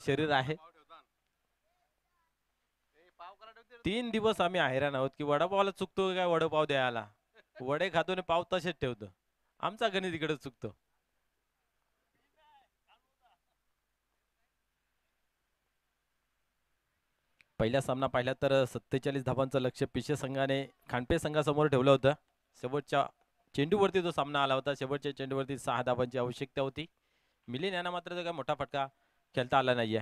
शरीर आहे. 3 दिवस आम्ही हैराण आहोत की वडापावला चुकतो काय वडापाव द्यायला. वडे खातो आणि पाव तसेच ठेवतो. आमचा गणित इकडे चुकतो. पहिला सामना पाहिला तर 47 धावांचं लक्ष पिशे संघाने खांडपे संघासमोर ठेवलं होतं. शेवटच्या चेंडूवरती जो सामना आला होता, शेवटच्या चेंडूवरती 6 धावांची आवश्यकता होती. मिलिंद यांना मात्र काय मोठा फटका खेळता आला नाहीये.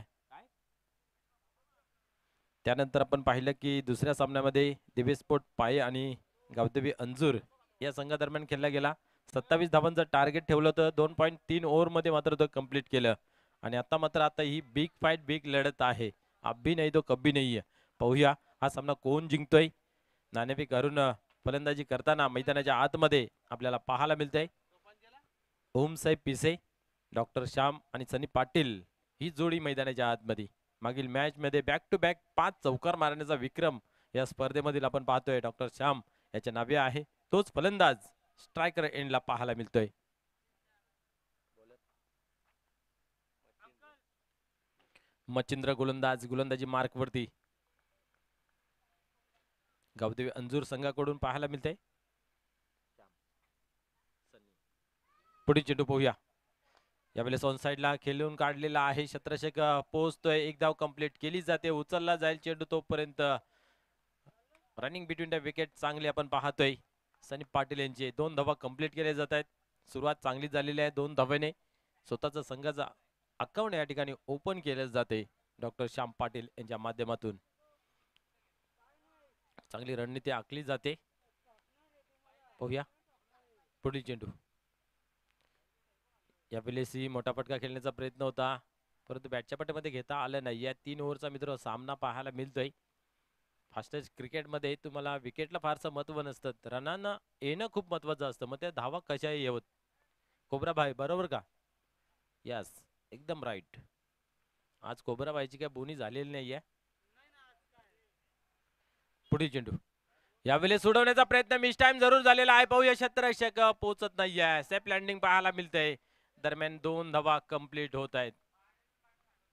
त्यानंतर आपण पाहिलं की दुसऱ्या सामन्यामध्ये दिवेस्पोर्ट पाये आणि गावदेवी अंजूर या संघादरम्यान खेळला गेला. 27 धावांचं टार्गेट ठेवलं होतं. 2.3 ओव्हरमध्ये मात्र तो कंप्लीट केलं. आणि आता ही बिग फाईट, बिग लढत आहे. अभी नाही तो कभी नाही. पाहूया हा सामना कोण जिंकतोय. नाणेफेक करून फलंदाजी करताना मैदानाच्या आतमध्ये आपल्याला पाहायला मिळतंय ओमसाहेब पिसे, डॉक्टर श्याम आणि सनी पाटील ही जोडी मैदानाच्या आतमध्ये. मागील मॅच मध्ये बॅक टू बॅक 5 चौकार मारण्याचा विक्रम या स्पर्धेमधील आपण पाहतोय डॉक्टर श्याम याच्या नावे आहे. तोच फलंदाज स्ट्रायकर एंडला पाहायला मिळतोय. मच्छिंद्र गोलंदाजी मार्क वरती गावदेवी अंजूर संघाकडून पाहायला मिळते. पुढील चेंडू पाहूया. यावेळेस ऑन साइडला खेळून काढलेला आहे. क्षेत्ररक्षक पोहोचतोय. एक धाव कंप्लीट केली जाते. उचलला जाईल चेंडू तोपर्यंत रनिंग बिटवीन द विकेट चांगली आपण पाहतोय. सनी पाटील यांचे 2 धावा कंप्लीट केले जात आहेत. सुरुवात चांगली झालेली आहे. 2 धावेने स्वतःचा संघाचा अकाउंट या ठिकाणी ओपन केले जाते डॉक्टर श्याम पाटील यांच्या माध्यमातून. चांगली रणनीती आखली जाते. पाहूया पुढील चेंडू. यावेळेसही मोठा फटका खेळण्याचा प्रयत्न होता परंतु बॅटच्या पट्ट्यामध्ये घेता आलं नाही. या 3 ओव्हरचा मित्र सामना पाहायला मिळतोय. फास्टेस्ट क्रिकेटमध्ये तुम्हाला विकेटला फारसं महत्व नसतं, रनांना येणं खूप महत्वाचं असतं. मग त्या धावा कशाही येवत. कोबरा भाई बरोबर का? यस, एकदम राईट. आज कोबरा भाईची काय बोनी झालेली नाहीये. पुढील चेंडू यावेळेस सोडवण्याचा प्रयत्न मिस टाइम जरूर झालेला आहे. पाहूया क्षेत्ररक्षक पोहोचत नाहीये. सेफ लँडिंग पाहायला मिळतंय. दरम्यान 2 धावा कंप्लीट होत आहेत.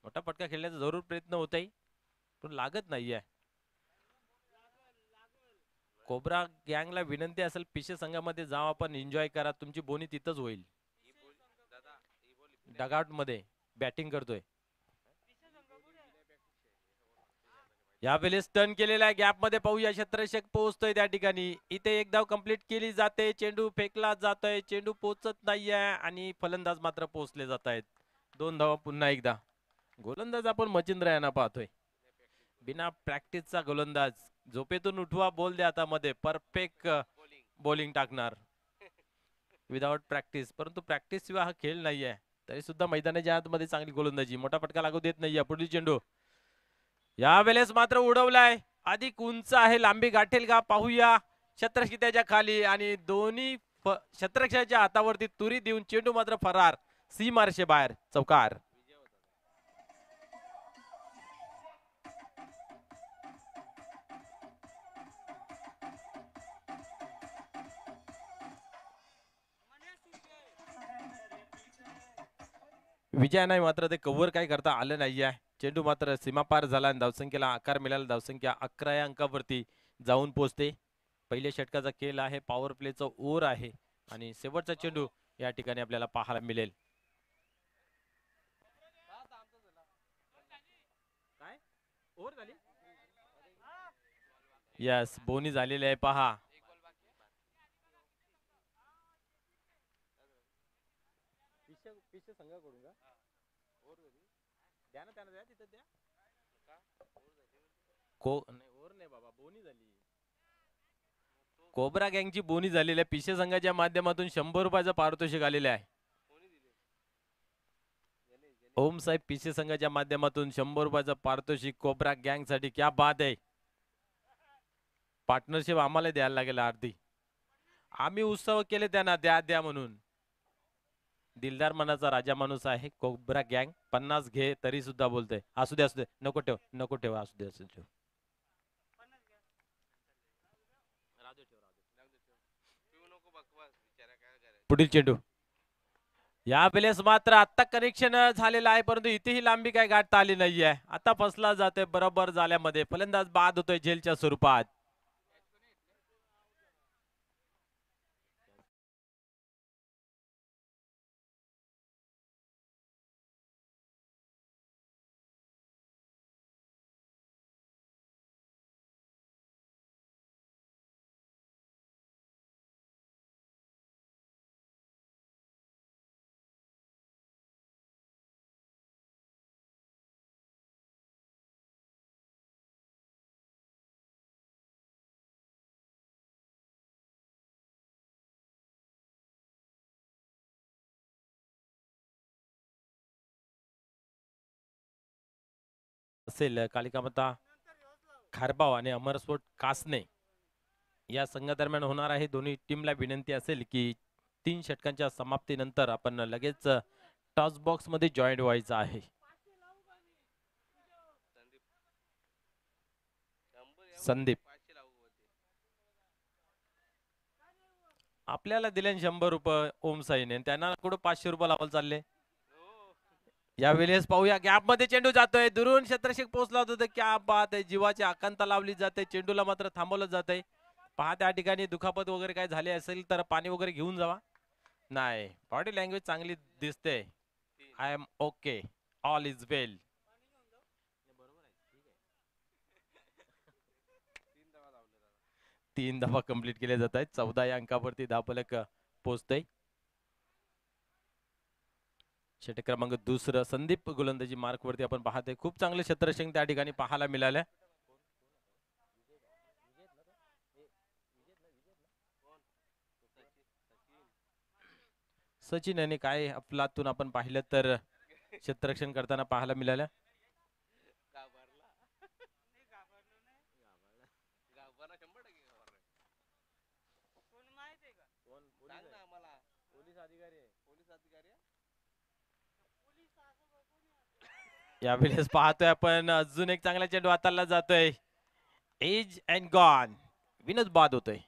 मोठा फटका खेळण्याचा जरूर प्रयत्न होत आहे पण लागत नाहीये. कोबरा गँगला विनंती असेल पिशे संघामध्ये जावा आपण एन्जॉय करा. तुमची बोनी तिथंच होईल. डगआउट मध्ये बॅटिंग करतोय. यावेळेस टर्न केलेला आहे. गॅप मध्ये पाहूया क्षेत्ररक्षक पोहोचतोय त्या ठिकाणी. इथे एक धाव कंप्लीट केली जाते. चेंडू फेकला जातोय. चेंडू पोहोचत नाहीये आणि फलंदाज मात्र पोहोचले जात आहेत. 2 धावा पुन्हा एकदा. गोलंदाज आपण मचिंद्र यांना पाहतोय. बिना प्रॅक्टिसचा गोलंदाज. झोपेतून उठवा बॉल द्या हातामध्ये परफेक्ट बॉलिंग टाकणार विदाउट प्रॅक्टिस. परंतु प्रॅक्टिस शिवाय हा खेळ नाहीये. तरी सुद्धा मैदानाच्या आतमध्ये चांगली गोलंदाजी. मोठा फटका लागू देत नाहीये. पुढील चेंडू यावेळेस मात्र उडवलाय. अधिक उंच आहे. लांबी गाठेल का पाहूया. क्षेत्ररक्षक त्याच्या खाली आणि दोन्ही क्षेत्ररक्षकाच्या हातावरती तुरी देऊन चेंडू मात्र फरार. सीमारेषे बाहेर. चौकार. विजयाने मात्र ते कव्हर काय करता आलं नाहीये. चेंडू मात्र सीमापार झाला आणि धावसंख्येला आकार मिळाला. धावसंख्या 11 या अंकावरती जाऊन पोहोचते. पहिल्या षटकाचा खेळ आहे. पॉवर प्लेचा ओव्हर आहे आणि शेवटचा चेंडू या ठिकाणी आपल्याला पाहायला मिळेल. यस, बोनी झालेली आहे पहा. कोबरा गँगची बोनी झालेली आहे. पिशे संघाच्या माध्यमातून 100 रुपयाचं पारितोषिक आलेले आहे. ओम साहेब पिशे संघाच्या माध्यमातून 100 रुपयाचं पारितोषिक कोबरा गँग साठी. क्या बात आहे. पार्टनरशिप आम्हाला द्यायला लागेल अर्धी. आम्ही उत्सव केले त्यांना द्या द्या म्हणून. दिलदार मनाचा राजा माणूस आहे कोबरा गँग. 50 घे तरी सुद्धा बोलतोय असू दे असू दे नको ठेव नको ठेव असू दे असू दे. पुढील चेंडू यावेळेस मात्र आता कनेक्शन झालेलं आहे, परंतु इथेही लांबी काय गाठता आली नाहीये. आता फसला जातोय बरोबर झाल्यामध्ये. फलंदाज बाद होतोय झेलच्या स्वरूपात. असेल कालिकामाता खारबाव आणि अमरस्फोट कासने या संघादरम्यान होणार आहे. दोन्ही टीमला विनंती असेल की 3 षटकांच्या समाप्तीनंतर आपण लगेच टॉस बॉक्स मध्ये जॉईंट व्हायचं आहे. संदीप आपल्याला दिले 100 रुपये ओम साईने, त्यांना कुठं 500 रुपये लावायला चालले. यावेळेस पाहूया, गॅप मध्ये चेंडू जातोय, दुरून क्षेत्ररक्षक पोहोचला होता. क्या बात आहे, जीवाची आकांता लावली जाते. चेंडूला मात्र थांबवलं जातंय. पहा त्या ठिकाणी दुखापत वगैरे काय झाले असेल तर पाणी वगैरे घेऊन जावा. नाही, बॉडी लँग्वेज चांगली दिसते. I am okay, all is well. 3 धावा कंप्लीट केल्या जात आहेत. 14 या अंकावरती धावफलक पोहोचतोय. षटक क्रमांक दुसरं संदीप गोलंदाजी मार्क वरती आपण पाहतोय. खूप चांगले क्षेत्ररक्षक त्या ठिकाणी पाहायला मिळाले. सचिन यांनी काय अफलातून आपण पाहिलं तर क्षेत्ररक्षण करताना पाहायला मिळालं. यावेळेस पाहतोय आपण अजून एक चांगला चेंडू हाताला जातोय. एज अँड गॉन, विनोद बाद होतोय.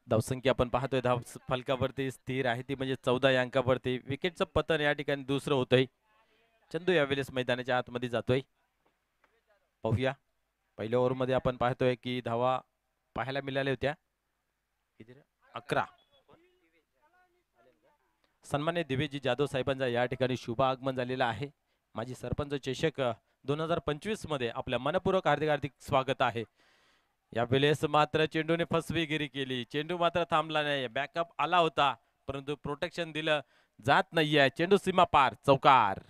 धावसंख्या आपण पाहतोय धाव फलकावरती स्थिर आहे ती म्हणजे 14 या अंकावरती. विकेटचं पतन या ठिकाणी दुसरं होतंय. चंदू यावेळेस मैदानाच्या आतमध्ये जातोय. पाहूया, पहिल्या ओव्हर मध्ये आपण पाहतोय की धावा पाहायला मिळाल्या होत्या 11. सन्मान्य दिवेजी जाधव साहेबांचा या ठिकाणी शुभ आगमन झालेलं आहे. माजी सरपंच चषक 2025 मध्ये आपल्या मनपूर्वक हार्दिक हार्दिक स्वागत आहे. यावेळेस मात्र चेंडूने फसवेगिरी केली. चेंडू मात्र थांबला नाही. बॅकअप आला होता परंतु प्रोटेक्शन दिलं जात नाहीये. चेंडू सीमा पार, चौकार.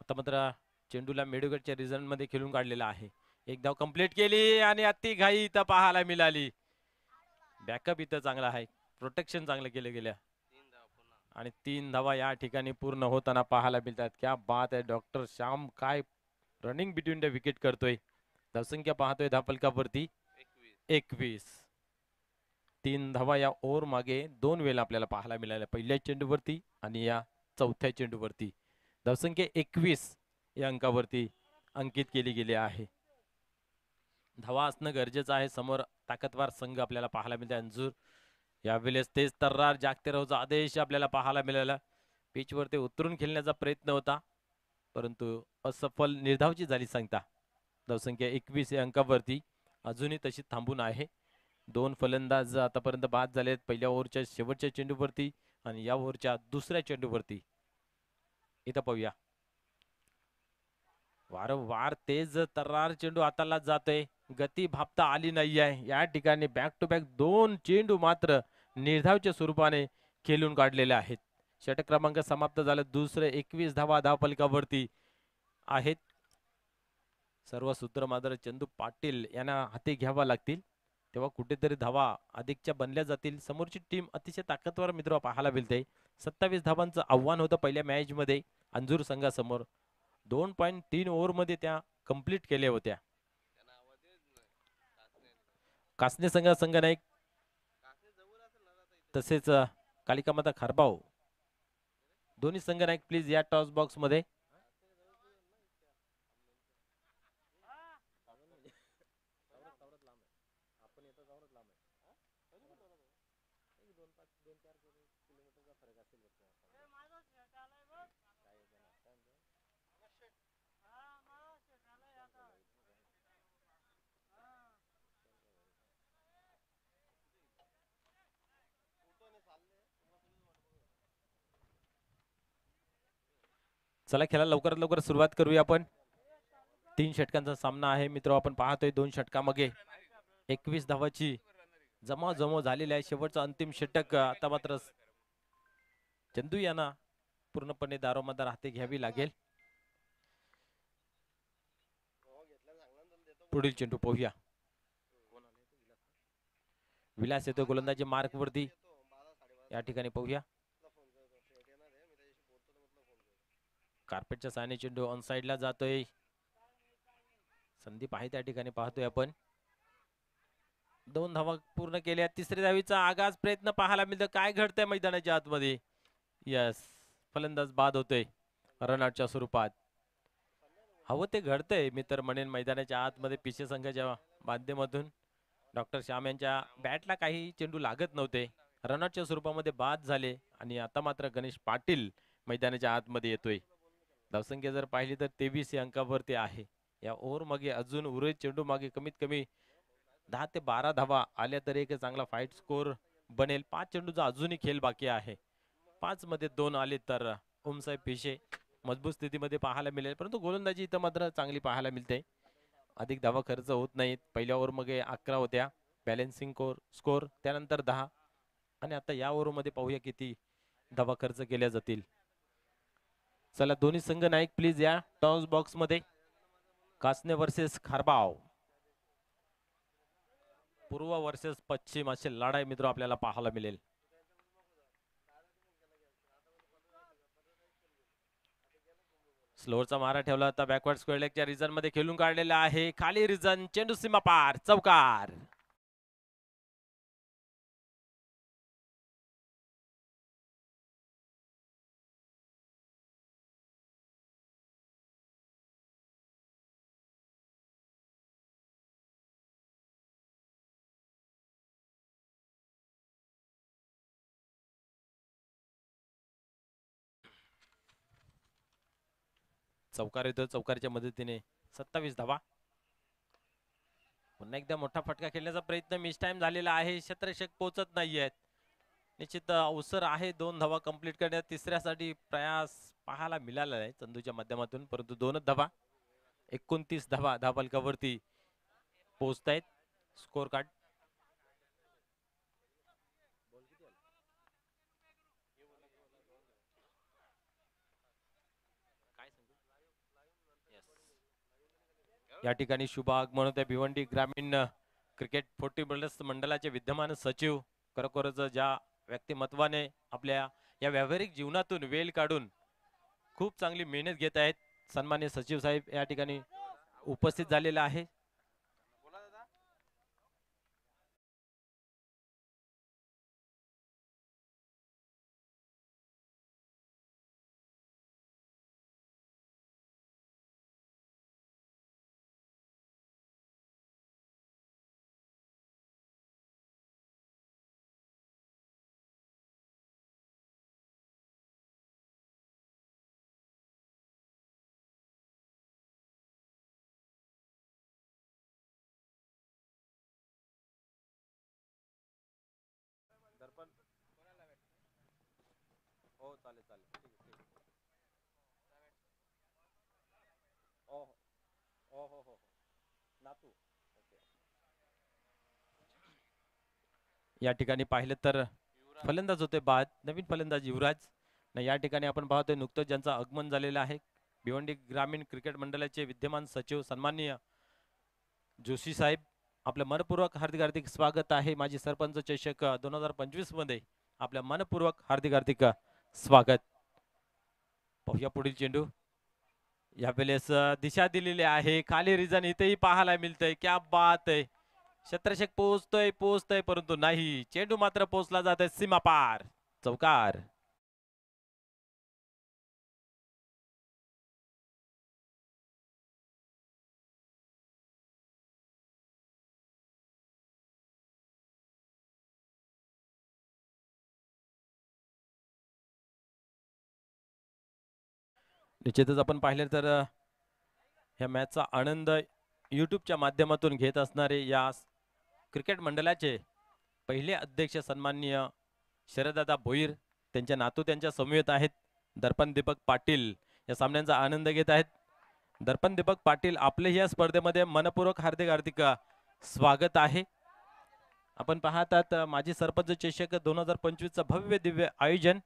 आता मात्र चेंडूला मेडुगडच्या रिझल्ट मध्ये खेळून काढलेला आहे. एक धाव कंप्लीट केली आणि अति घाई इथं पाहायला मिळाली. बॅकअप इथं चांगला आहे, प्रोटेक्शन चांगलं केलं गेलं आणि 3 धावा या ठिकाणी पूर्ण होताना पाहायला मिळतात. क्या बात आहे, डॉक्टर श्याम काय रनिंग बिटवीन द विकेट करतोय. धावसंख्या पाहतोय धावफलकावरती 21. 3 धावा या ओव्हर मागे 2 वेळा आपल्याला पाहायला मिळाल्या, पहिल्या चेंडूवरती आणि या चौथ्या चेंडूवरती. धावसंख्या 21 या अंकावरती अंकित केली गेली आहे. धावा असणं गरजेचं आहे. समोर ताकदवार संघ आपल्याला पाहायला मिळते. अंजूर यावेळेस तेच तर्रार जागते राहूचा आदेश आपल्याला पाहायला मिळाला. पिचवरती उतरून खेळण्याचा प्रयत्न होता परंतु असफल निर्धावची झाली सांगता. धावसंख्या 21 या अंकावरती अजूनही तशी थांबून आहे. दोन फलंदाज आतापर्यंत बाद झालेत पहिल्या ओव्हरच्या शेवटच्या चेंडूवरती आणि या ओव्हरच्या दुसऱ्या चेंडूवरती. इथं पाहूया, वारंवार तेज तर्रार चेंडू हाताला जातोय, गती भापता आली नाही आहे. या ठिकाणी बॅक टू बॅक दोन चेंडू मात्र निर्धावच्या स्वरूपाने खेळून काढलेले आहेत. षटक क्रमांक समाप्त झाला. दुसरे 21 धावा धावफलकावरती आहेत. सर्व सूत्र मात्र चंदू पाटील यांना हाती घ्यावा लागतील, तेव्हा कुठेतरी धावा अधिकच्या बनल्या जातील. समोरची टीम अतिशय ताकदवर मित्र पाहायला मिळते. 27 धावांचं आव्हान होतं पहिल्या मॅच मध्ये अंजूर संघासमोर. 2.3 ओव्हर मध्ये त्या कंप्लीट केल्या होत्या. कासने संघ नाईक तसेच कालिका माता खारबाव दोन्ही संघ नाईक प्लीज या टॉस बॉक्स मध्ये. चला खेळाला लवकरात लवकर सुरुवात करूया आपण. 3 षटकांचा सामना आहे मित्र. आपण पाहतोय 2 षटकामागे 21 धावाची जमाव झालेली आहे. शेवटचा अंतिम षटक आता मात्र चंदू यांना पूर्णपणे दारोमदार हाती घ्यावी लागेल. पुढील चेंडू पाहूया. विलास येतो गोलंदाजी मार्क वरती. या ठिकाणी पाहूया, कार्पेटच्या साहाय्याने चेंडू ऑन साइडला जातोय. संदीप आहे त्या ठिकाणी पाहतोय आपण. 2 धावा पूर्ण केल्या. तिसऱ्या धावीचा आगाज प्रयत्न पाहायला मिळतो. काय घडतंय मैदानाच्या आतमध्ये? यस, फलंदाज बाद होतोय रनआउटच्या स्वरूपात. हवं ते घडतंय मी तर म्हणेन मैदानाच्या आतमध्ये. पिछे संघाच्या माध्यमातून डॉक्टर श्याम यांच्या बॅटला काही चेंडू लागत नव्हते, रनआउटच्या स्वरूपामध्ये बाद झाले आणि आता मात्र गणेश पाटील मैदानाच्या आतमध्ये येतोय. धावसंख्या जर पाहिली तर 23 या अंकावरती आहे. या ओव्हर मागे अजून उर्वरित चेंडू मागे कमीत कमी 10 ते 12 धावा आल्या तर एक चांगला फाईट स्कोर बनेल. 5 चेंडूचा अजूनही खेळ बाकी आहे. 5 मध्ये 2 आले तर ओमसाहेब पिशे मजबूत स्थितीमध्ये पाहायला मिळेल. परंतु गोलंदाजी इथं मात्र चांगली पाहायला मिळते. अधिक धावा खर्च होत नाहीत. पहिल्या ओव्हर मध्ये 11 होत्या बॅलन्सिंग स्कोर, त्यानंतर 10 आणि आता या ओव्हर मध्ये पाहूया किती धावा खर्च केल्या जातील. चला दोन्ही संघ नाईक प्लीज या टॉस बॉक्स मध्ये. कासने वर्सेस खारबाव, पूर्व वर्सेस पश्चिम असे लढाई मित्र आपल्याला पाहायला मिळेल. स्लोअरचा मारा ठेवला होता. बॅकवर्ड स्क्वेअर लेगच्या रिझन मध्ये खेळून काढलेला आहे. खाली रिझन, चेंडू सीमा पार, चौकार. चौकार येतो. चौकारच्या मदतीने 27 धावा. पुन्हा एकदा मोठा फटका खेळण्याचा प्रयत्न मिस टाइम झालेला आहे. क्षेत्ररक्षक पोहोचत नाहीयेत. निश्चित अवसर आहे 2 धावा कंप्लीट करण्यात. तिसऱ्यासाठी प्रयास पाहायला मिळाला आहे चंदूच्या माध्यमातून, परंतु 2च धावा. 29 धावा धावफलकावरती पोहोचतायत. स्कोर कार्ड या ठिकाणी शुभ आगमन होते. भिवंडी ग्रामीण क्रिकेट 40 मंडळाचे विद्यमान सचिव, खरोखरच ज्या व्यक्तिमत्वाने आपल्या या व्यावहारिक जीवनातून वेळ काढून खूप चांगली मेहनत घेत आहेत, सन्माननीय सचिव साहेब या ठिकाणी उपस्थित झालेला आहे. चालेल चालेल ठीक आहे ठीक आहे. हो हो हो हो हो नातू ओके. या ठिकाणी पाहिलं तर फलंदाज होते बाद, नवीन फलंदाज युवराज. न या ठिकाणी आपण पाहतोय नुकतंच ज्यांचं आगमन झालेलं आहे, भिवंडी ग्रामीण क्रिकेट मंडळाचे विद्यमान सचिव सन्माननीय जोशी साहेब, आपलं मनपूर्वक हार्दिक हार्दिक स्वागत आहे. माजी सरपंच चषक 2025 मध्ये आपल्या मनपूर्वक हार्दिक हार्दिक स्वागत. पाहूया पुढील चेंडू. या वेळेस दिशा दिलेली आहे, खाली रिझन इथेही पाहायला मिळतंय. क्या बात आहे, क्षेत्ररक्षक पोहोचतोय पोहोचतोय परंतु नाही, चेंडू मात्र पोहोचला जातोय सीमा पार, चौकार. निश्चितच आपण पाहिलं तर ह्या मॅचचा आनंद यूट्यूबच्या माध्यमातून घेत असणारे या क्रिकेट मंडळाचे पहिले अध्यक्ष सन्माननीय शरददादा भोईर, त्यांचे नातू त्यांच्या समवेत आहेत. दर्पण दीपक पाटील या सामन्यांचा आनंद घेत आहेत. दर्पण दीपक पाटील आपले या स्पर्धेमध्ये मनपूर्वक हार्दिक हार्दिक स्वागत आहे. आपण पाहतात माजी सरपंच चषक 2025 चं भव्य दिव्य आयोजन.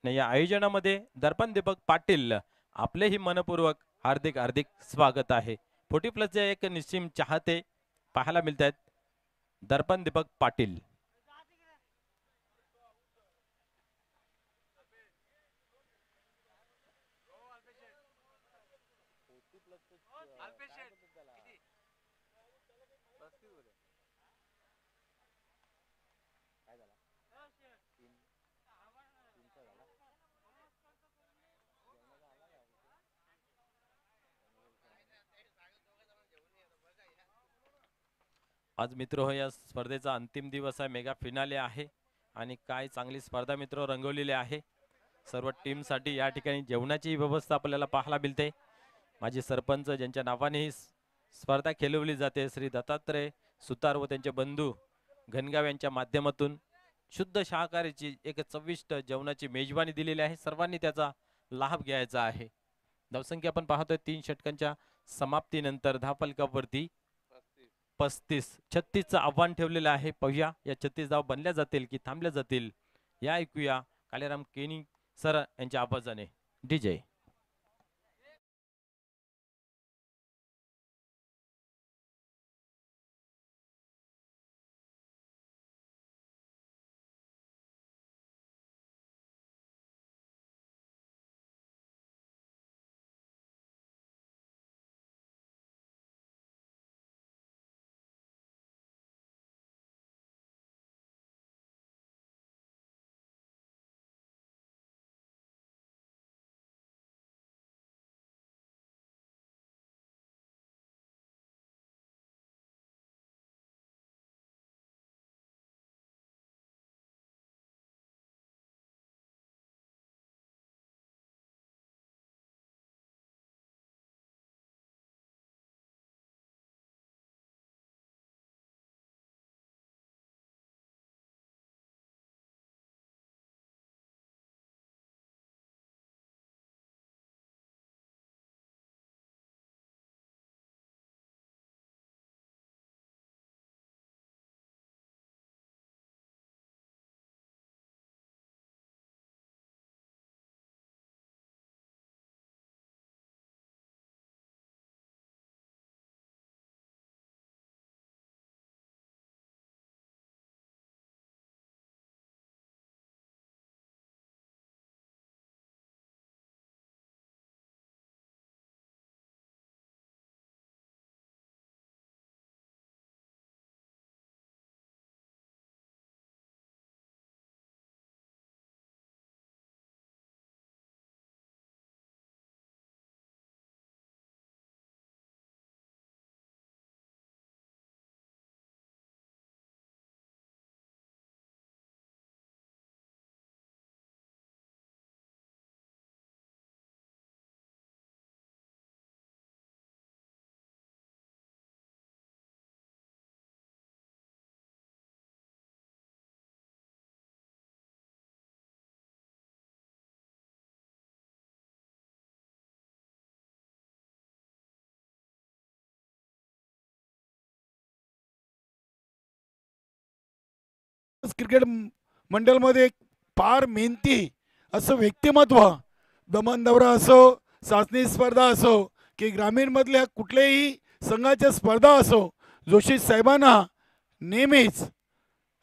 या आयोजनामध्ये दर्पण दीपक पाटील आपलेही मनपूर्वक हार्दिक हार्दिक स्वागत आहे. 40+ एक निश्चिम चाहते पाहायला मिळत आहेत. दर्पण दीपक पाटील. आज मित्र हो या स्पर्धेचा अंतिम दिवस आहे, मेगा फिनाले आहे आणि काय चांगली स्पर्धा मित्र रंगवलेली आहे. सर्व टीम साठी या ठिकाणी जेवणाची व्यवस्था आपल्याला पाहायला मिळते. माजी सरपंच ज्यांच्या नावाने ही स्पर्धा खेळवली जाते, श्री दत्तात्रय सुतार व त्यांचे बंधू घनगाव यांच्या माध्यमातून शुद्ध शाकाहारीची एक चविष्ट जेवणाची मेजवानी दिलेली आहे. सर्वांनी त्याचा लाभ घ्यायचा आहे. धावसंख्या आपण पाहतोय 3 षटकांच्या समाप्तीनंतर धावफलकावरती 35-36चं आव्हान ठेवलेलं आहे. पाहूया या 36 धाव बनल्या जातील की थांबल्या जातील, या ऐकूया कालेराम केनी सर यांच्या आवाजाने. डीजे क्रिकेट मंडळमध्ये फार मेहनती असं व्यक्तिमत्व, दमन दौरा असो, चाचणी स्पर्धा असो की ग्रामीण मधल्या कुठल्याही संघाच्या स्पर्धा असो, जोशी साहेबांना नेहमीच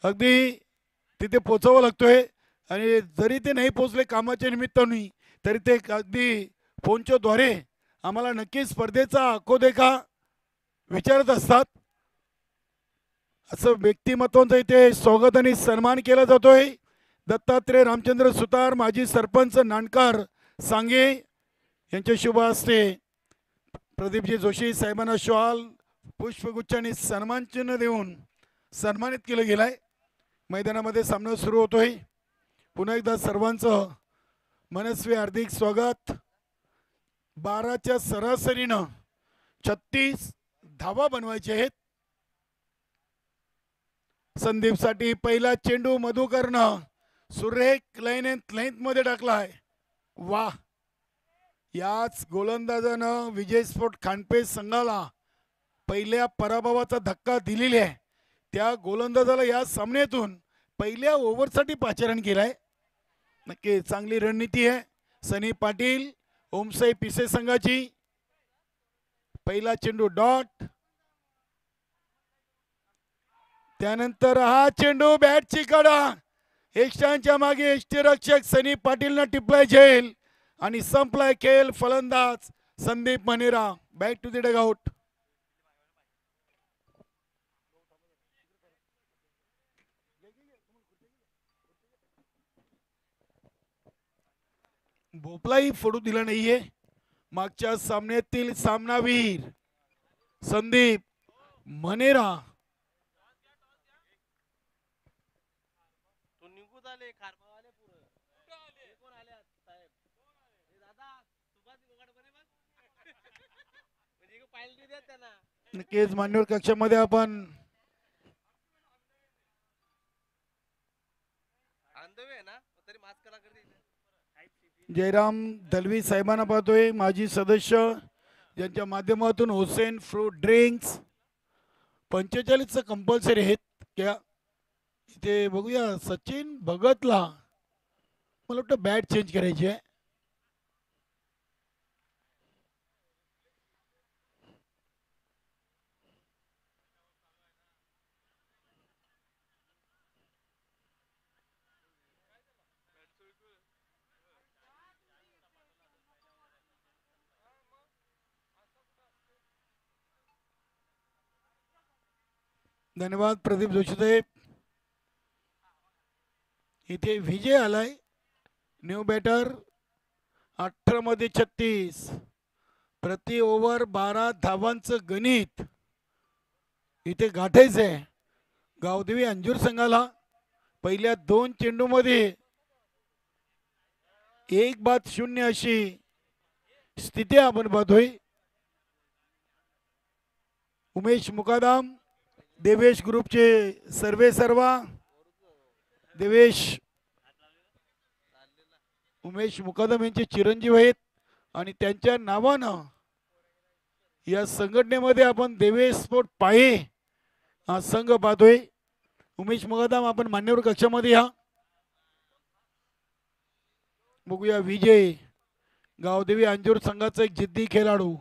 अगदी तिथे पोचावं लागतोय. आणि जरी ते नाही पोचले कामाच्या निमित्ताने तरी ते अगदी फोनच्याद्वारे आम्हाला नक्की स्पर्धेचा आखोदेखा विचारत असतात. असं व्यक्तिमत्वांचं इथे स्वागत आणि सन्मान केला जातोय. दत्तात्रय रामचंद्र सुतार माजी सरपंच नाणकार सांगे यांच्या शुभ हस्ते प्रदीपजी जोशी साहेबांना शॉल पुष्पगुच्छ सन्मान चिन्ह देऊन सन्मानित केलं गेलंय. मैदानामध्ये सामना सुरू होतोय. पुन्हा एकदा सर्वांचं मनस्वी हार्दिक स्वागत. 12च्या सरासरीनं 36 धावा बनवायचे आहेत. संदीपसाठी पहिला चेंडू मधुकरनं सुरेख लेंथ मध्ये टाकलाय. वाह, याच गोलंदाजानं विजय स्पोर्ट खानपे संघाला पहिल्या पराभवाचा धक्का दिलेली आहे. त्या गोलंदाजाला या सामन्यातून पहिल्या ओव्हरसाठी पाचारण केलाय. नक्की चांगली रणनीती आहे. सनी पाटील ओमसाई पिसे संघाची. पहिला चेंडू डॉट, त्यानंतर हा चेंडू बॅटची कडा, यष्टांच्या मागे यष्टीरक्षक सनी पाटीलनं टिपलाय झेल आणि संपलाय खेळ. फलंदाज Sandeep Manera back to the dugout. भोपलाही फोडू दिला नाहीये. मागच्या सामन्यातील सामनावीर संदीप मनेरा नक्कीच मान्यवर कक्षामध्ये आपण जयराम दलवी साहेबांना पाहतोय, माजी सदस्य, ज्यांच्या माध्यमातून हुसेन फ्रूट ड्रिंक्स 45 कंपल्सरी आहेत. क्या इथे बघूया सचिन भगतला मला वाटतं बॅट चेंज करायची आहे. धन्यवाद प्रदीप जोशी साहेब. इथे विजय आलाय. न्यू बॅटर 18 मध्ये 36, प्रति ओव्हर 12 धावांचं गणित इथे गाठायचं आहे गावदेवी अंजूर संघाला. पहिल्या 2 चेंडूमध्ये 1-0 अशी स्थिती आपण पाहतोय. उमेश मुकादम देवेश ग्रुपचे सर्वा देवेश उमेश मुकादम यांचे चिरंजीव आहेत आणि त्यांच्या नावानं या संघटनेमध्ये आपण देवेश स्पोर्ट पाहे हा संघ पाहतोय. उमेश मुकादम आपण मान्यवर कक्षामध्ये या. बघूया विजय गावदेवी अंजूर संघाचा एक जिद्दी खेळाडू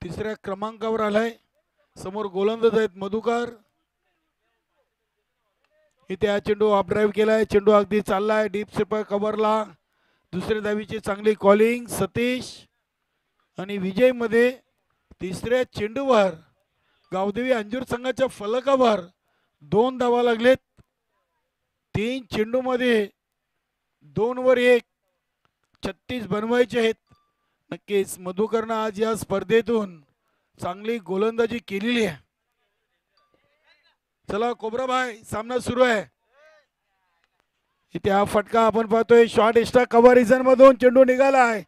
3ऱ्या क्रमांकावर आलाय. समोर गोलंदाज आहेत मधुकर. इथे हा चेंडू ऑफ ड्राईव्ह केलाय. चेंडू अगदी चाललाय डीप स्वीपर कव्हरला. दुसऱ्या धावीची चांगली कॉलिंग सतीश. आणि विजय मध्ये 3ऱ्या चेंडूवर गावदेवी अंजूर संघाच्या फलकावर 2 धावा लागलेत. 3 चेंडू मध्ये 2 वर 1, 36 बनवायचे आहेत. नक्कीच मधुकरनं आज या स्पर्धेतून चांगली गोलंदाजी केलेली आहे. चला कोबराभाई सामना सुरू आहे. इथे हा फटका आपण पाहतोय. शॉर्ट एस्टा कव्हर रिझन मधून चेंडू निघालाय.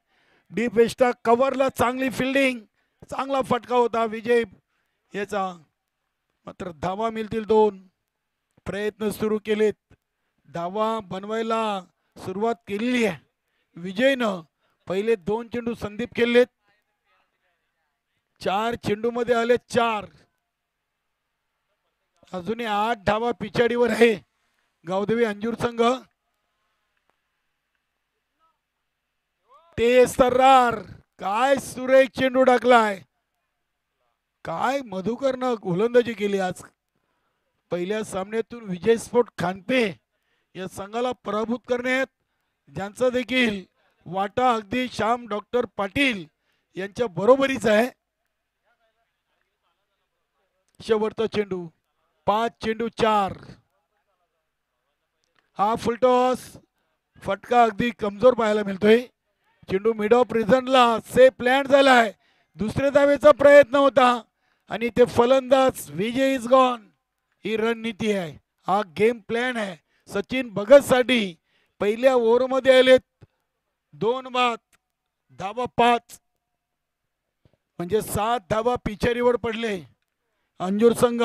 डीप एस्टा कव्हरला चांगली फिल्डिंग, चांगला फटका होता विजय याचा. मात्र धावा मिळतील 2. प्रयत्न सुरू केलेत, धावा बनवायला सुरुवात केलेली आहे विजयनं. पहिले 2 चेंडू संदीप खेळलेत. 4 चेंडू मध्ये आले 4. अजूनही 8 धावा पिछाडीवर आहे गावदेवी अंजूर संघ. ते सर्रार काय सुरेख चेंडू टाकलाय. काय मधुकरनं गोलंदाजी केली आज. पहिल्या सामन्यातून विजय स्फोट खानपे या संघाला पराभूत करण्यात ज्यांचा देखील वाटा अगदी श्याम डॉक्टर पाटील यांच्या बरोबरीच आहे. शेवटचा चेंडू 5 चेंडू 4. हा फुलटॉस फटका अगदी कमजोर पाहायला मिळतोय. चेंडू मिड ऑफ रिझनला सेफ लँड झालाय. दुसऱ्या धावेचा प्रयत्न होता आणि ते फलंदाज विजय इज गॉन. ही रणनीती आहे, हा गेम प्लॅन आहे सचिन भगत साठी. पहिल्या ओव्हरमध्ये आलेत 2 बाद, धावा 5 म्हणजे 7 धावा पिछाडीवर पडले अंजूर संघ.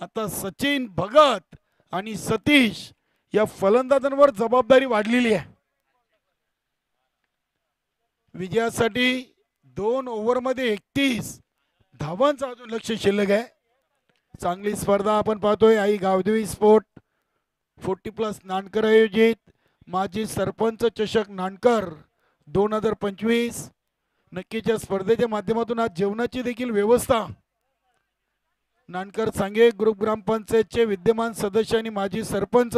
आता सचिन भगत आणि सतीश या फलंदाजांवर जबाबदारी वाढलेली आहे. विजयासाठी 2 ओव्हरमध्ये 31 धावांचं अजून लक्ष शिल्लक आहे. चांगली स्पर्धा आपण पाहतोय. आई गावदेवी स्पोर्ट 40+ नानकर आयोजित माजी सरपंच चषक नानकर 2025. नक्कीच या स्पर्धेच्या माध्यमातून आज जेवणाची देखील व्यवस्था नानकर सांगे ग्रुप ग्रामपंचायतचे विद्यमान सदस्य आणि माजी सरपंच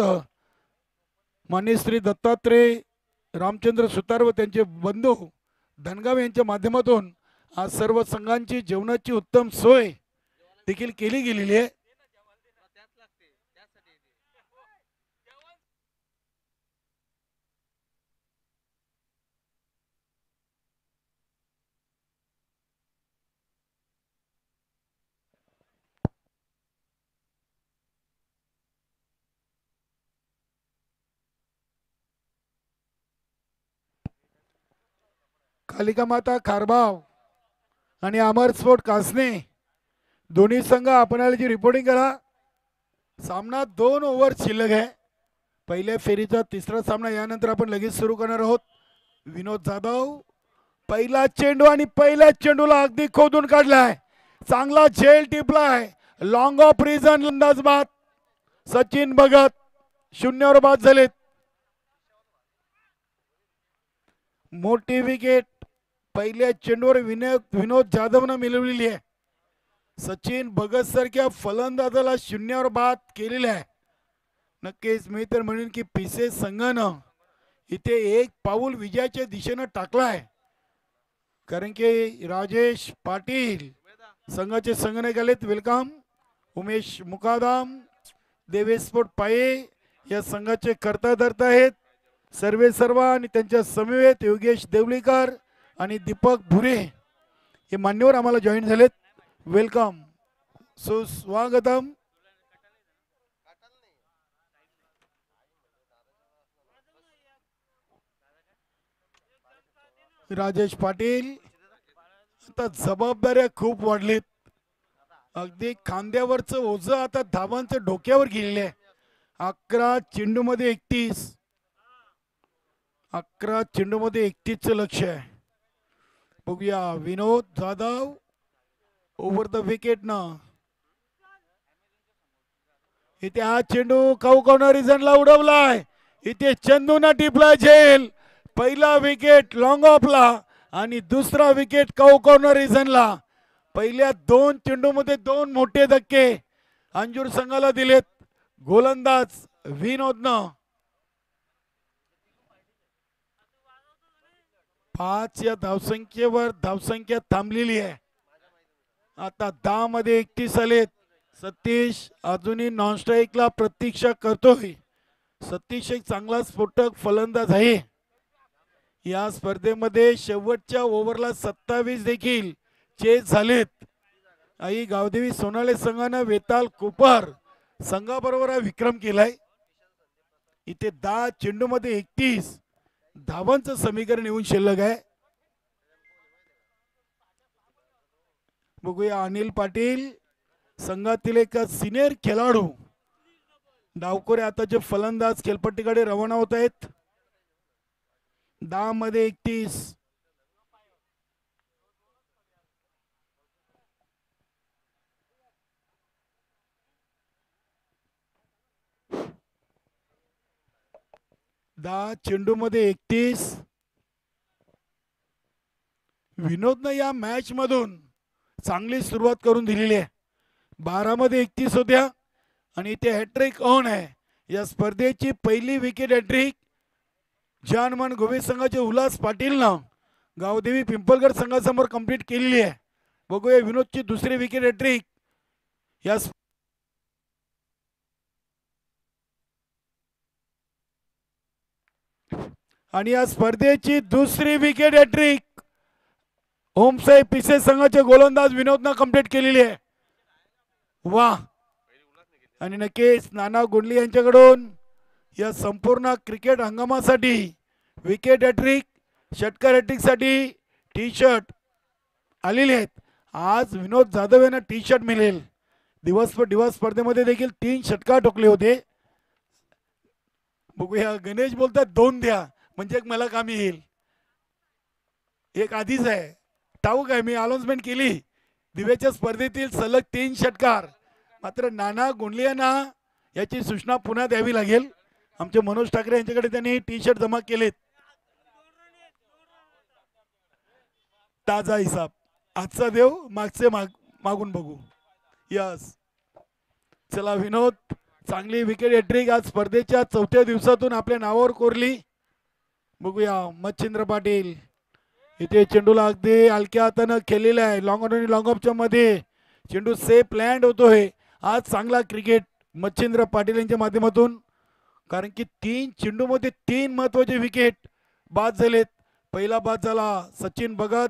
माननीय श्री दत्तात्रय रामचंद्र सुतार व त्यांचे बंधू धनगाव यांच्या माध्यमातून आज सर्व संघांची जेवणाची उत्तम सोय देखील केली गेलेली आहे. कालिका माता खारबाव आणि अमर स्पोर्ट कासने दोन्ही संघ आपणाला जी रिपोर्टिंग करा. सामना 2 ओव्हर शिल्लक आहे. पहिल्या फेरीचा 3रा सामना यानंतर आपण लगेच सुरू करणार आहोत. विनोद जाधव पहिला चेंडू आणि पहिल्या चेंडूला अगदी खोदून काढलाय. चांगला झेल टिपलाय. लॉंग ऑफ रिझन अंदाज बाद. सचिन भगत 0वर बाद झालेत. मोठी विकेट पहिल्या चेंडूवर विनोद जाधवनं मिळवलेली आहे. सचिन भगत सारख्या फलंदाजाला 0वर बाद केलेले आहे. नक्कीच मी तर म्हणेन की पिसे संघानं इथे एक पाऊल विजयाच्या दिशेनं टाकलाय. कारण की राजेश पाटील संघाचे संघनायक आलेत. वेलकम. उमेश मुकादम, देवेश स्पोर्ट पाये या संघाचे कर्ताधर्ता आहेत. सर्वे सर्वा आणि त्यांच्या समवेत योगेश देवलीकर आणि दीपक भुरे हे मान्यवर आम्हाला जॉईन झालेत. वेलकम, सुस्वागतम. राजेश पाटील आता जबाबदाऱ्या खूप वाढलीत. अगदी खांद्यावरचं ओझं आता धावांचं डोक्यावर गेलेलं आहे. 11 चेंडूमध्ये 31. 11 चेंडूमध्ये 31चं लक्ष आहे. बघूया विनोद जाधव ओव्हर द विकेट ना. इथे हा चेंडू कॉर्नर रिझनला उडवलाय. इथे चंदूना टिपला झेल. पहिला विकेट लॉंग ऑफला आणि दुसरा विकेट कॉर्नर रिझनला. पहिल्या 2 चेंडूमध्ये 2 मोठे धक्के अंजूर संघाला दिलेत. गोलंदाज विनोदनं 5 या धावसंख्येवर धावसंख्या थांबलेली आहे. आता 10 मध्ये 31 आलेत. सतीश अजूनही नॉनस्ट्राईकला प्रतीक्षा करतोय. सतीश एक चांगला स्फोटक फलंदाज आहे. या स्पर्धेमध्ये शेवटच्या ओव्हरला 27 देखील चेस झालेत. आई गावदेवी सोनाले संघानं वेताल कोपर संघाबरोबर हा विक्रम केलाय. इथे 10 चेंडूमध्ये 31 धावांचं समीकरण येऊन शिल्लक आहे. बघूया अनिल पाटील संघातील एक सिनियर खेळाडू डावखोरे आता जे फलंदाज खेळपट्टीकडे रवाना होत आहेत. 10 मध्ये 31. 10 चेंडूमध्ये 31. विनोदनं या मॅच मधून चांगली सुरुवात करून दिलेली आहे. 12 मध्ये 31 होत्या आणि ते हॅट्रिक ऑन आहे. या स्पर्धेची पहिली विकेट हॅट्रिक जानमन गोवे संघाचे उल्हास पाटीलनं गावदेवी पिंपलगड संघासमोर कंप्लीट केलेली आहे. बघूया विनोदची दुसरी विकेट हॅट्रिक या आणि या स्पर्धेची दुसरी विकेट हॅट्रिक होमसाई पिसे संघाचे गोलंदाज विनोदनं कंप्लीट केलेली आहे. वा. आणि नक्कीच नाना गुंडली यांच्याकडून या संपूर्ण क्रिकेट हंगामासाठी विकेट हॅट्रिक षटकार हॅट्रिक साठी टी शर्ट आलेले आहेत. आज विनोद जाधव यांना टी शर्ट मिळेल. दिवस स्पर्धेमध्ये देखील 3 षटकार ठोकले होते. बघूया गणेश बोलतात 2 द्या म्हणजे एक मला कामी येईल. एक आधीच आहे ठाऊक आहे मी अनाउन्समेंट केली. दिव्याच्या स्पर्धेतील सलग 3 षटकार. मात्र नाना गुंडलियांना याची सूचना पुन्हा द्यावी लागेल. आमचे मनोज ठाकरे यांच्याकडे त्यांनी टी शर्ट जमा केलेत. ताजा हिसाब आजचा देव मागचे मागून बघू. यस. चला विनोद चांगली विकेट हॅट्रिक आज स्पर्धेच्या 4थ्या दिवसातून आपल्या नावावर कोरली. बघूया मच्छिंद्र पाटील इथे चेंडूला अगदी हलक्या हातानं खेळलेला आहे. लॉंग ऑन आणि लॉंग ऑफच्या मध्ये चेंडू सेफ लँड होतोय. आज चांगला क्रिकेट मच्छिंद्र पाटील यांच्या माध्यमातून. कारण की 3 चेंडूमध्ये 3 महत्वाचे विकेट बाद झालेत. पहिला बाद झाला सचिन भगत,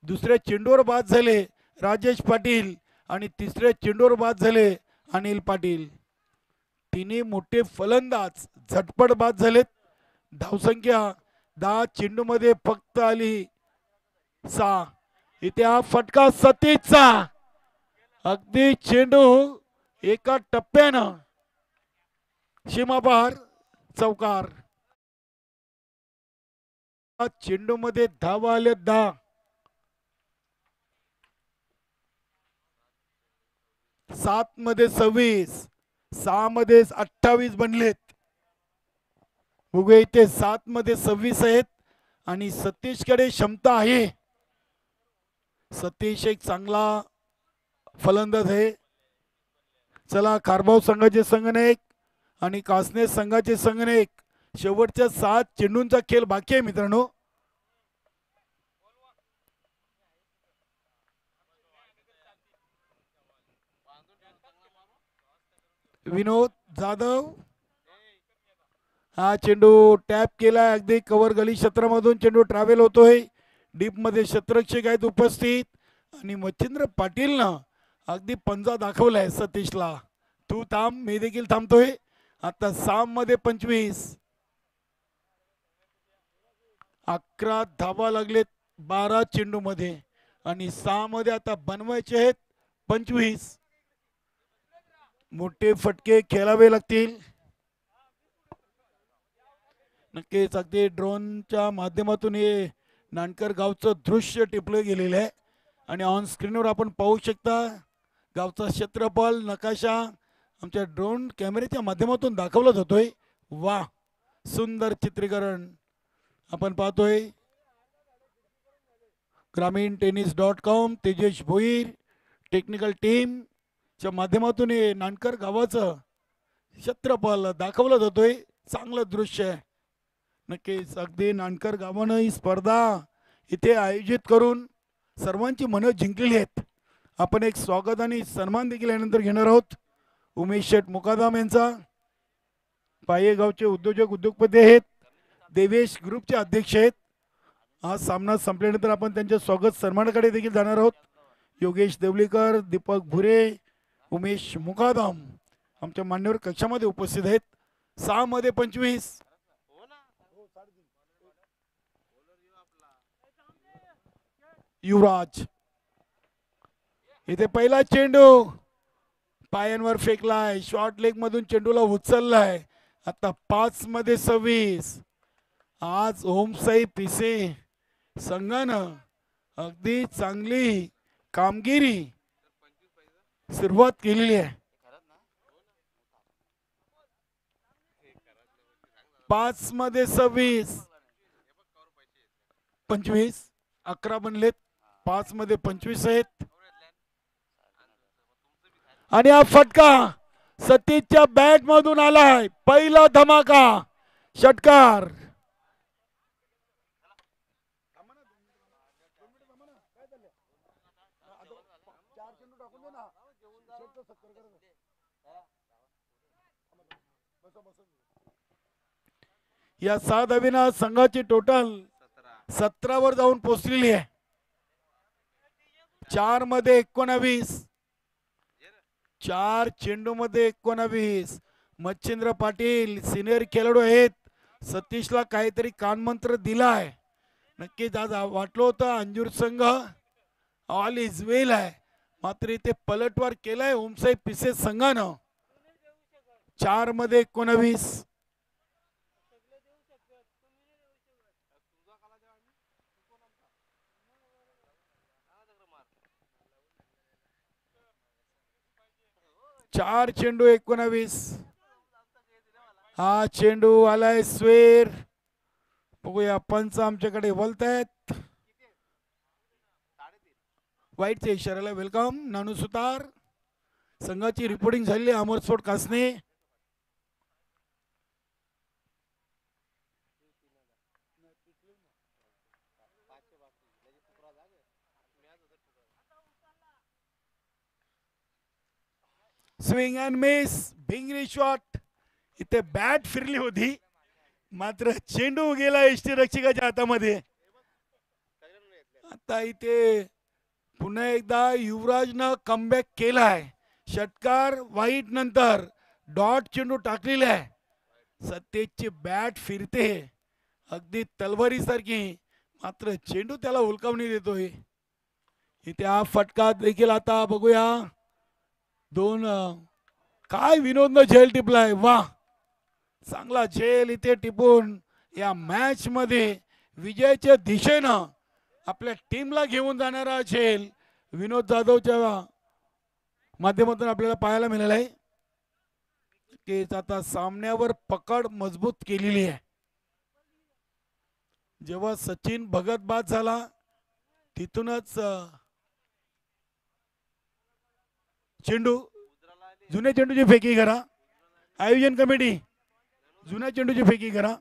दुसऱ्या चेंडूवर बाद झाले राजेश पाटील आणि तिसऱ्या चेंडूवर बाद झाले अनिल पाटील. तिन्ही मोठे फलंदाज झटपट बाद झालेत. धावसंख्या 10 चेंडूमध्ये फक्त आली 6. इथे हा फटका सतीशचा अगदी चेंडू एका टप्प्यानं सीमापार चौकार. चेंडू मध्ये धावा आले 10. 7 मध्ये 26, 6 मध्ये 28 बनलेत. बघूया इथे 7 मध्ये 26 आहेत आणि सतीशकडे क्षमता आहे. सतीश एक चांगला फलंदाज आहे. चला खारबाव संघाचे संघनायक आणि कासने संघाचे संघनायक शेवटच्या 7 चेंडूंचा खेळ बाकी आहे मित्रांनो. विनोद जाधव हा चेंडू टॅप केलाय. अगदी कव्हर गली क्षेत्रामधून चेंडू ट्रॅव्हल होतोय. डीप मध्ये क्षेत्ररक्षक आहेत उपस्थित आणि मच्छिंद्र पाटीलनं अगदी पंजा दाखवलाय सतीशला. तू थांब मी देखील थांबतोय. आता 6 मध्ये 25, 11 धावा लागलेत 12 चेंडू मध्ये आणि 6 मध्ये आता बनवायचे आहेत 25. मोठे फटके खेळावे लागतील. नक्कीच अगदी ड्रोनच्या माध्यमातून हे नानकर गावचं दृश्य टिपलं गेलेलं आहे आणि ऑन स्क्रीनवर आपण पाहू शकता गावचा क्षेत्रफळ नकाशा आमच्या ड्रोन कॅमेऱ्याच्या माध्यमातून दाखवला जातोय. वा सुंदर चित्रीकरण आपण पाहतोय. ग्रामीण टेनिस.com तेजेश भोईर टेक्निकल टीम च्या माध्यमातून हे नानकर गावाचं क्षेत्रफळ दाखवलं जातोय. चांगलं दृश्य आहे. नक्कीच अगदी नानकर गावानं ही स्पर्धा इथे आयोजित करून सर्वांची मनं जिंकलेली आहेत. आपण एक स्वागत आणि सन्मान देखील यानंतर घेणार आहोत. उमेश शेठ मुकादम यांचा पायेगावचे उद्योजपती आहेत. देवेश ग्रुपचे अध्यक्ष आहेत. आज सामना संपल्यानंतर आपण त्यांच्या स्वागत सन्मानाकडे देखील जाणार आहोत. योगेश देवलीकर, दीपक भुरे, उमेश मुकादम आमच्या मान्यवर कक्षामध्ये उपस्थित आहेत. 6 मध्ये 25, युवराज इथे पहिला चेंडू पायांवर फेकलाय. शॉर्ट लेग मधून चेंडूला उचललाय. आता 5 मध्ये 26. आज ओमसाई पिसे संघानं अगदी चांगली कामगिरी सुरुवात केलेली आहे. 5 मध्ये 26, 25, 11 बनलेत, 5 मध्ये 25 आहेत. आणि हा फटका सतीशच्या बॅट मधून आलाय, पहिला धमाका षटकार. या 7 धावींना संघाची टोटल 17 वर जाऊन पोहोचलेली आहे. 4 मध्ये 19, 4 चेंडू मध्ये 19. मच्छिंद्र पाटील सिनियर खेळाडू आहेत. सतीशला काहीतरी कानमंत्र दिलाय. नक्कीच आज वाटलं होतं अंजूर संघ ऑल इज वेल आहे, मात्र इथे पलटवार केलाय ओमसाई पिसे संघानं. 4 मध्ये 19. चार चेंडू 19. हा चेंडू आलाय स्वेर. बघूया पंच आमच्याकडे बोलतायत. वाईटच्या इशाऱ्याला वेलकम. नानू सुतार संघाची रिपोर्टिंग झाली. अमर स्फोट कासने. स्विंग अँड मिस, भिंगरी शॉट. इथे बॅट फिरली होती, मात्र चेंडू गेला यष्टी रक्षकाच्या हातामध्ये. आता इथे पुन्हा एकदा युवराजनं कमबॅक केलाय. षटकार वाईट नंतर डॉट चेंडू टाकलेला आहे. सतेजची बॅट फिरते अगदी तलवारी सारखी, मात्र चेंडू त्याला हुलकावणी देतोय. इथे हा फटका देखील आता बघूया. दोन काय विनोदनं झेल टिपलाय. वा, चांगला झेल इथे टिपून या मॅच मध्ये विजयाच्या दिशेनं आपल्या टीमला घेऊन जाणारा झेल विनोद जाधवच्या माध्यमातून आपल्याला पाहायला मिळाला आहे. की आता सामन्यावर पकड मजबूत केलेली आहे. जेव्हा सचिन भगत बाद झाला तिथूनच चेंडू जुन्या चेंडूची फेकी करा. आयोजन कमिटी जुन्या चेंडूची फेकी करा.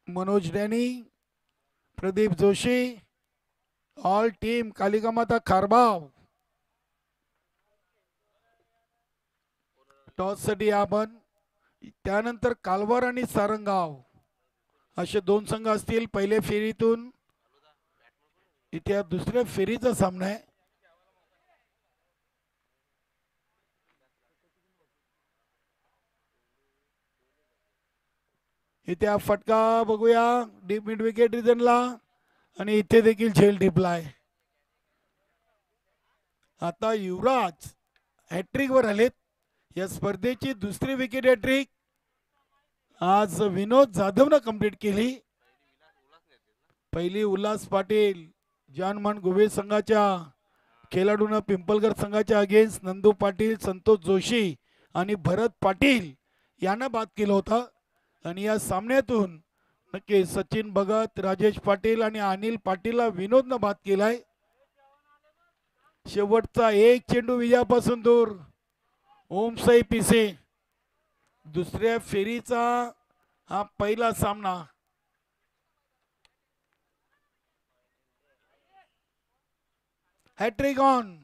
मनोज डॅनी, प्रदीप जोशी, ऑल टीम कालिका माता खारबाव. टॉस साठी आपण त्यानंतर कालवार आणि सारंगाव असे 2 संघ असतील पहिल्या फेरीतून. इथे दुसऱ्या फेरीचा सामना आहे. इथे हा फटका बघूया डीप मिड विकेट रिजनला, आणि इथे देखील झेल टिपलाय. आता युवराज हॅट्रिक वर आलेत. या स्पर्धेची दुसरी विकेट हॅट्रिक आज विनोद जाधवनं कंप्लीट केली. पहिली उल्हास पाटील जानमान गोवे संघाच्या खेळाडूंना पिंपलगर संघाच्या अगेन्स्ट नंदू पाटील, संतोष जोशी आणि भरत पाटील यांना बाद केलं होतं. आणि या सामन्यातून नक्की सचिन भगत, राजेश पाटील आणि अनिल पाटीलला विनोदनं बाद केलाय. शेवटचा एक चेंडू विजयापासून दूर ओमसाई पिसे. दुसऱ्या फेरीचा हा पहिला सामना. Hattrick on.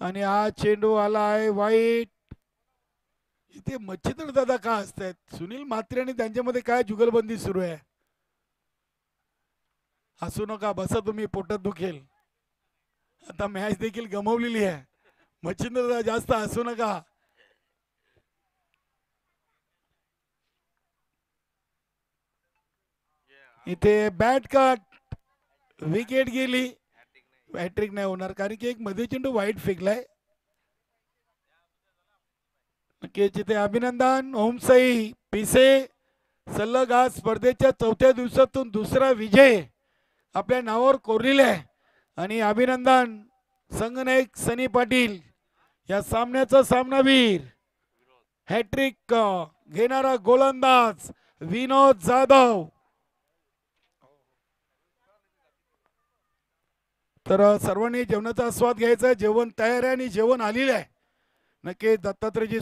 आणि हा चेंडू आला आहे वाईट. इथे मच्छिंद्र दादा का असतात? सुनील म्हात्रे आणि त्यांच्यामध्ये काय जुगलबंदी सुरू आहे? हसू नका, बसा तुम्ही, पोटात दुखेल. आता मॅच देखील गमावलेली आहे. मच्छिंद्र दादा जास्त हसू नका. इथे बॅट कट, विकेट गेली. हॅट्रिक नाही होणार कारण की एक मध्ये चेंडू वाईट फेकलाय. इथे अभिनंदन ओमसाई पिसे सलग आज स्पर्धेच्या चौथ्या दिवसातून दुसरा विजय आपल्या नावावर कोरलेला आहे आणि अभिनंदन संघनायक सनी पाटील या सामन्याचा सामनावीर हॅट्रिक घेणारा गोलंदाज विनोद जाधव. तर सर्वांनी जेवणाचा आस्वाद घ्यायचा. जेवण तयार आहे आणि जेवण आलेलं आहे. नक्की दत्तात्रयजी